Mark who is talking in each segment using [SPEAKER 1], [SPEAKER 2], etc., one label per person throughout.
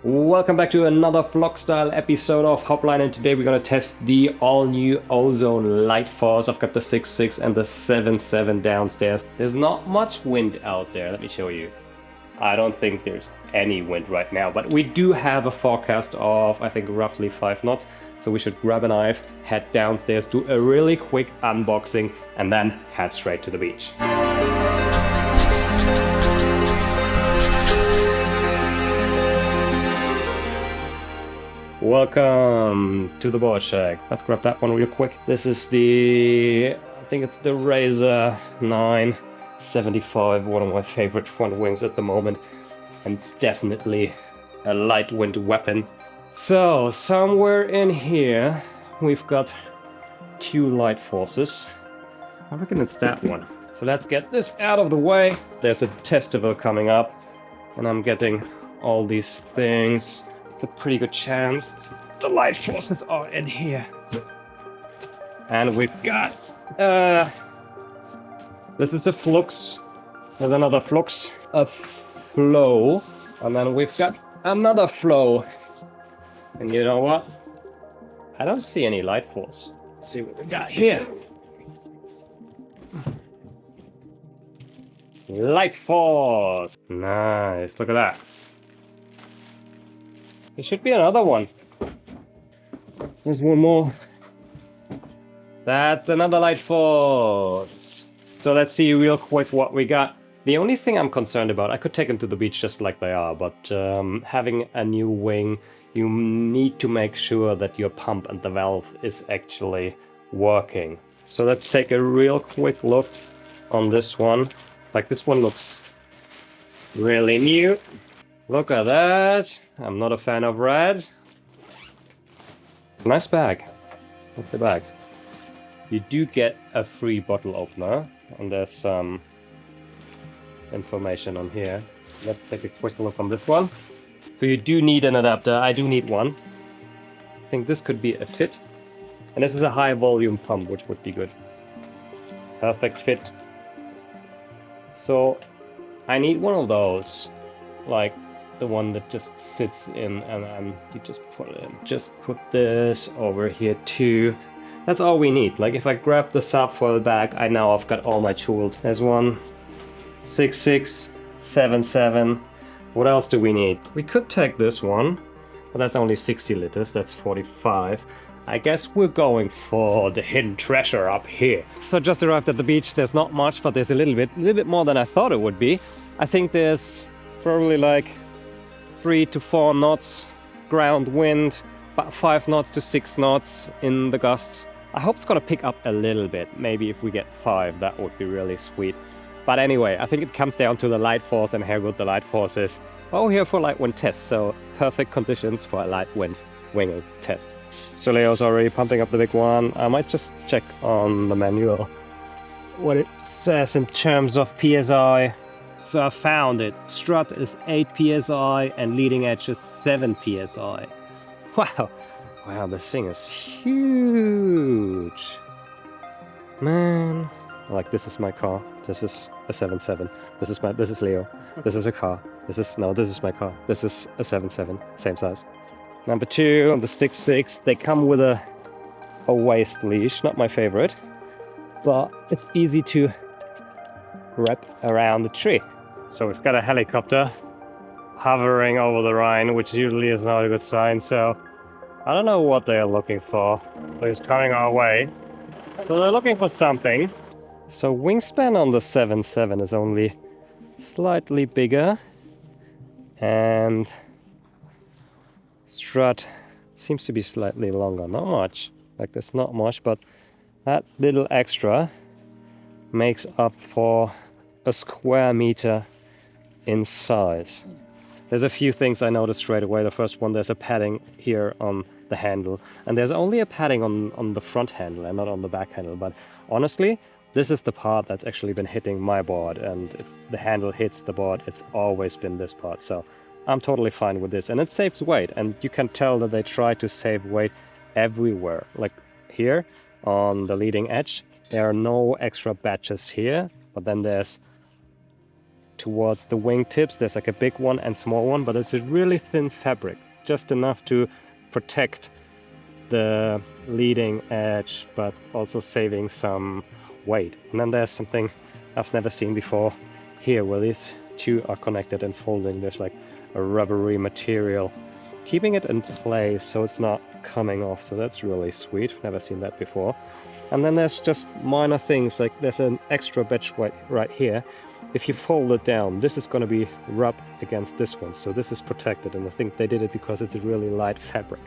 [SPEAKER 1] Welcome back to another vlog style episode of Hopline, and today we're gonna test the all-new OZONE LITEFORCE. I've got the 6.6 and the 7.7 downstairs. There's not much wind out there, let me show you. I don't think there's any wind right now, but we do have a forecast of, I think, roughly 5 knots. So we should grab a knife, head downstairs, do a really quick unboxing, and then head straight to the beach. Welcome to the board shack. Let's grab that one real quick. This is I think it's the Razor 975, one of my favorite front wings at the moment, and definitely a light wind weapon. So somewhere in here we've got 2 light forces. I reckon it's that one. So let's get this out of the way. There's a testicle coming up, and I'm getting all these things. It's a pretty good chance the light forces are in here. And we've got this is a flux. There's another flux, a flow, and then we've got another flow. And you know what? I don't see any light force. Let's see what we got here. Light force. Nice. Look at that. There should be another one. There's one more. That's another light force. So let's see real quick what we got. The only thing I'm concerned about, I could take them to the beach just like they are, but having a new wing, you need to make sure that your pump and the valve is actually working. So let's take a real quick look on this one. Like, this one looks really new. Look at that. I'm not a fan of red. Nice bag. What's the bag? You do get a free bottle opener, and there's some information on here. Let's take a quick look on this one. So you do need an adapter. I do need one. I think this could be a fit. And this is a high volume pump, which would be good. Perfect fit. So I need one of those. Like, the one that just sits in and you just put it in. Just put this over here too. That's all we need. Like, if I grab the subfoil bag, I know I've got all my tools. There's one, 6.6, 7.7. What else do we need? We could take this one, but that's only 60 liters, that's 45. I guess we're going for the hidden treasure up here. So just arrived at the beach. There's not much, but there's a little bit more than I thought it would be. I think there's probably like 3 to 4 knots ground wind, about 5 knots to 6 knots in the gusts. I hope it's gonna pick up a little bit. Maybe if we get 5, that would be really sweet. But anyway, I think it comes down to the light force and how good the light force is. Oh, here for light wind test, so perfect conditions for a light wind wing test. So Leo's already pumping up the big one. I might just check on the manual what it says in terms of PSI. So I found it. Strut is 8 PSI and leading edge is 7 PSI. Wow. Wow, this thing is huge. Man. Like, this is my car. This is a 7.7. This is Leo. This is a car. This is my car. This is a 7.7. Same size. Number 2 on the 6.6. They come with a waist leash. Not my favorite. But it's easy to wrap around the tree. So we've got a helicopter hovering over the Rhine, which usually is not a good sign, so I don't know what they're looking for. So he's coming our way. So they're looking for something. So wingspan on the 7.7 is only slightly bigger, and strut seems to be slightly longer. Not much. Like, there's not much, but that little extra makes up for a square meter in size. There's a few things I noticed straight away. The first one, there's a padding here on the handle, and there's only a padding on the front handle and not on the back handle. But honestly, this is the part that's actually been hitting my board, and if the handle hits the board, it's always been this part. So I'm totally fine with this, and it saves weight, and you can tell that they try to save weight everywhere. Like here on the leading edge, there are no extra batches here, but then there's towards the wingtips. There's like a big one and small one, but it's a really thin fabric, just enough to protect the leading edge, but also saving some weight. And then there's something I've never seen before here, where these two are connected and folding. There's like a rubbery material keeping it in place so it's not coming off. So that's really sweet. Never seen that before. And then there's just minor things, like there's an extra batch right here. If you fold it down, this is going to be rubbed against this one, so this is protected. And I think they did it because it's a really light fabric.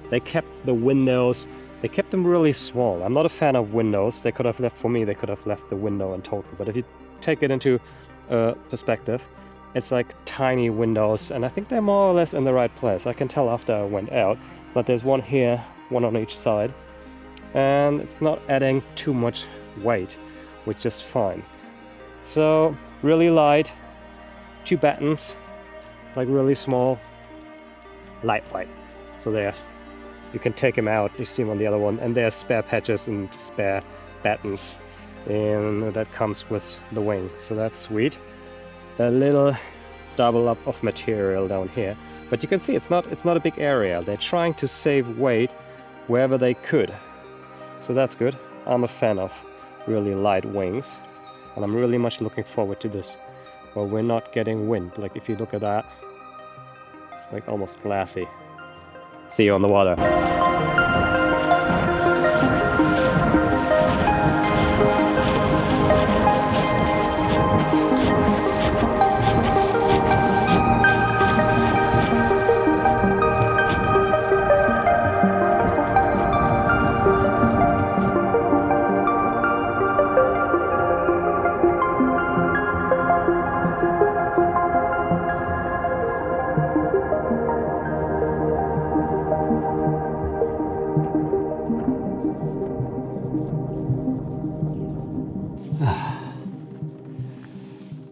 [SPEAKER 1] They kept the windows, they kept them really small. I'm not a fan of windows. They could have left, for me, they could have left the window in total. But if you take it into perspective, it's like tiny windows, and I think they're more or less in the right place. I can tell after I went out, but there's one here, one on each side, and it's not adding too much weight, which is fine. So really light, 2 battens, like really small, lightweight. So there, you can take them out. You see them on the other one, and there's spare patches and spare battens, and that comes with the wing. So that's sweet. A little double up of material down here, but you can see it's not a big area. They're trying to save weight wherever they could, so that's good. I'm a fan of really light wings, and I'm really much looking forward to this. Well, we're not getting wind. Like if you look at that, it's like almost glassy. See you on the water.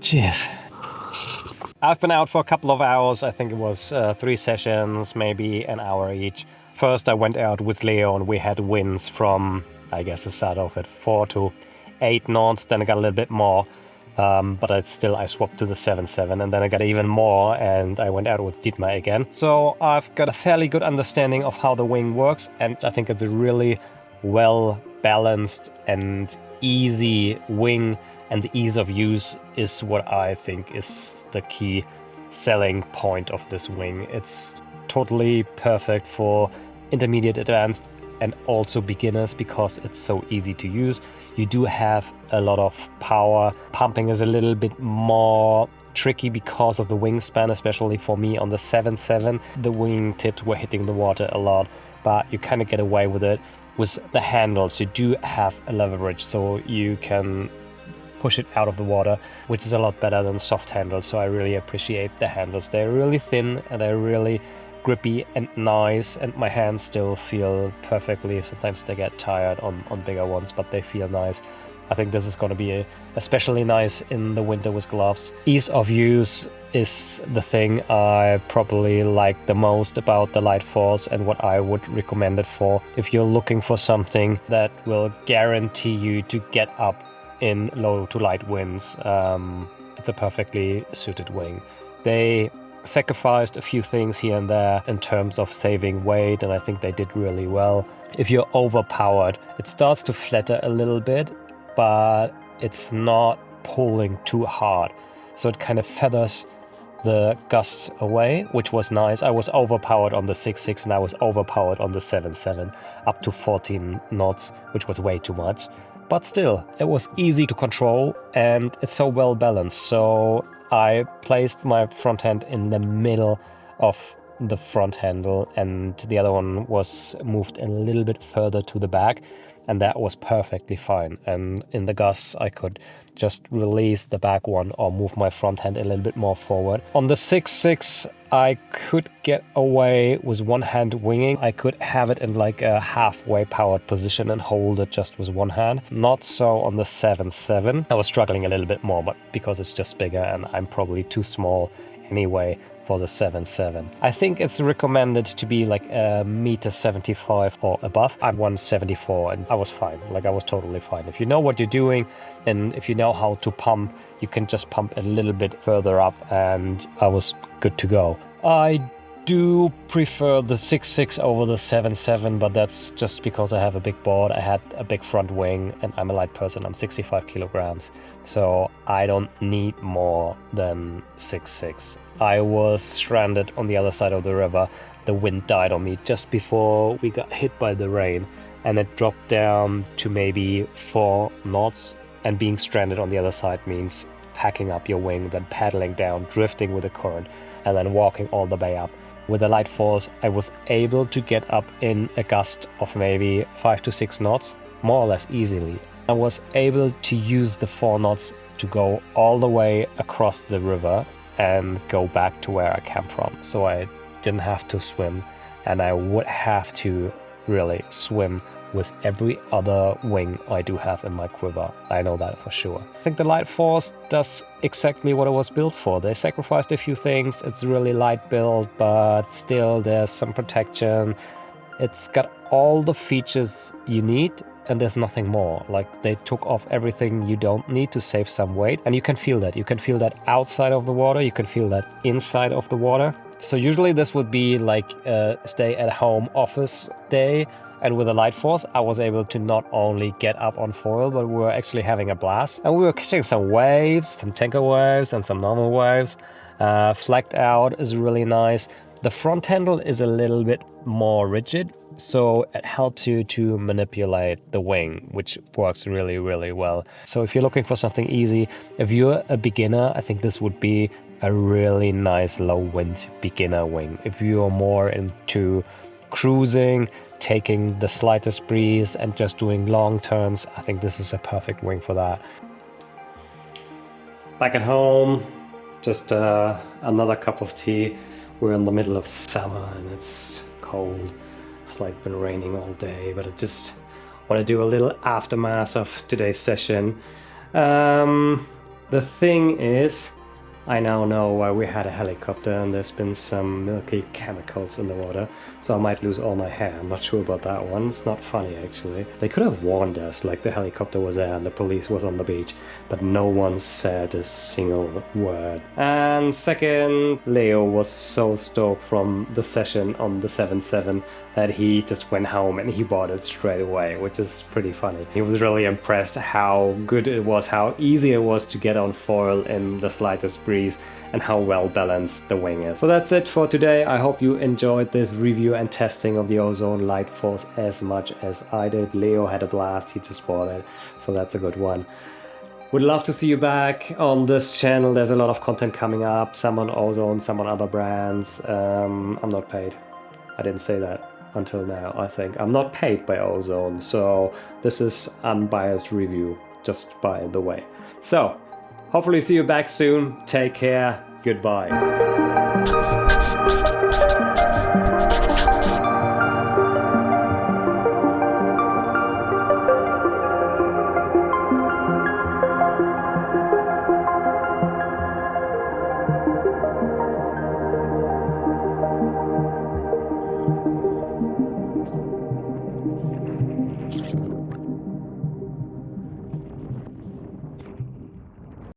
[SPEAKER 1] Cheers. I've been out for a couple of hours. I think it was 3 sessions, maybe an hour each. First I went out with Leo and we had winds from, I guess, to start off at 4 to 8 knots. Then I got a little bit more, but I swapped to the 7.7, and then I got even more and I went out with Dietmar again. So I've got a fairly good understanding of how the wing works, and I think it's a really well balanced and easy wing, and the ease of use is what I think is the key selling point of this wing. It's totally perfect for intermediate, advanced, and also beginners because it's so easy to use. You do have a lot of power. Pumping is a little bit more tricky because of the wingspan, especially for me on the 7.7. The wing tips were hitting the water a lot, but you kind of get away with it. With the handles, you do have a leverage, so you can push it out of the water, which is a lot better than soft handles. So I really appreciate the handles. They're really thin and they're really grippy and nice, and my hands still feel perfectly. Sometimes they get tired on bigger ones, but they feel nice. I think this is going to be especially nice in the winter with gloves. Ease of use is the thing I probably like the most about the LiteForce, and what I would recommend it for. If you're looking for something that will guarantee you to get up in low to light winds, it's a perfectly suited wing. They sacrificed a few things here and there in terms of saving weight, and I think they did really well. If you're overpowered, it starts to flatter a little bit, but it's not pulling too hard. So it kind of feathers the gusts away, which was nice. I was overpowered on the 6.6 and I was overpowered on the 7.7, up to 14 knots, which was way too much. But still, it was easy to control and it's so well balanced. So I placed my front hand in the middle of the front handle, and the other one was moved a little bit further to the back, and that was perfectly fine. And in the gusts I could just release the back one or move my front hand a little bit more forward. On the 6.6 I could get away with one hand winging. I could have it in like a halfway powered position and hold it just with one hand. Not so on the 7.7. I was struggling a little bit more, but because it's just bigger and I'm probably too small anyway for the 7.7. I think it's recommended to be like a meter 75 or above. I'm 174 and I was fine. Like I was totally fine. If you know what you're doing and if you know how to pump, you can just pump a little bit further up and I was good to go. I do prefer the 6.6 over the 7.7, but that's just because I have a big board. I had a big front wing and I'm a light person. I'm 65 kilograms, so I don't need more than 6.6. I was stranded on the other side of the river. The wind died on me just before we got hit by the rain, and it dropped down to maybe 4 knots, and being stranded on the other side means packing up your wing, then paddling down, drifting with the current, and then walking all the way up. With the light force, I was able to get up in a gust of maybe 5 to 6 knots, more or less easily. I was able to use the 4 knots to go all the way across the river and go back to where I came from. So I didn't have to swim, and I would have to really swim with every other wing I do have in my quiver. I know that for sure. I think the light force does exactly what it was built for. They sacrificed a few things. It's really light build, but still there's some protection. It's got all the features you need, and there's nothing more. Like, they took off everything you don't need to save some weight, and you can feel that. You can feel that outside of the water, you can feel that inside of the water. So usually this would be like a stay-at-home office day, and with the light force I was able to not only get up on foil, but we were actually having a blast. And we were catching some waves, some tanker waves and some normal waves. Flagged out is really nice. The front handle is a little bit more rigid, so it helps you to manipulate the wing, which works really, really well. So if you're looking for something easy, if you're a beginner, I think this would be a really nice low wind beginner wing. If you're more into cruising, taking the slightest breeze and just doing long turns, I think this is a perfect wing for that. Back at home, just another cup of tea. We're in the middle of summer and it's cold. It's like been raining all day, but I just want to do a little aftermath of today's session. The thing is, I now know why we had a helicopter and there's been some milky chemicals in the water, so I might lose all my hair. I'm not sure about that one. It's not funny actually. They could have warned us, like the helicopter was there and the police was on the beach, but no one said a single word. And second, Leo was so stoked from the session on the 7.7 that he just went home and he bought it straight away, which is pretty funny. He was really impressed how good it was, how easy it was to get on foil in the slightest breeze, and how well balanced the wing is. So that's it for today. I hope you enjoyed this review and testing of the Ozone Liteforce as much as I did. Leo had a blast, he just bought it, so that's a good one. Would love to see you back on this channel. There's a lot of content coming up, some on Ozone, some on other brands. I'm not paid. I didn't say that until now, I think. I'm not paid by Ozone, so this is unbiased review, just by the way. So, hopefully see you back soon. Take care. Goodbye.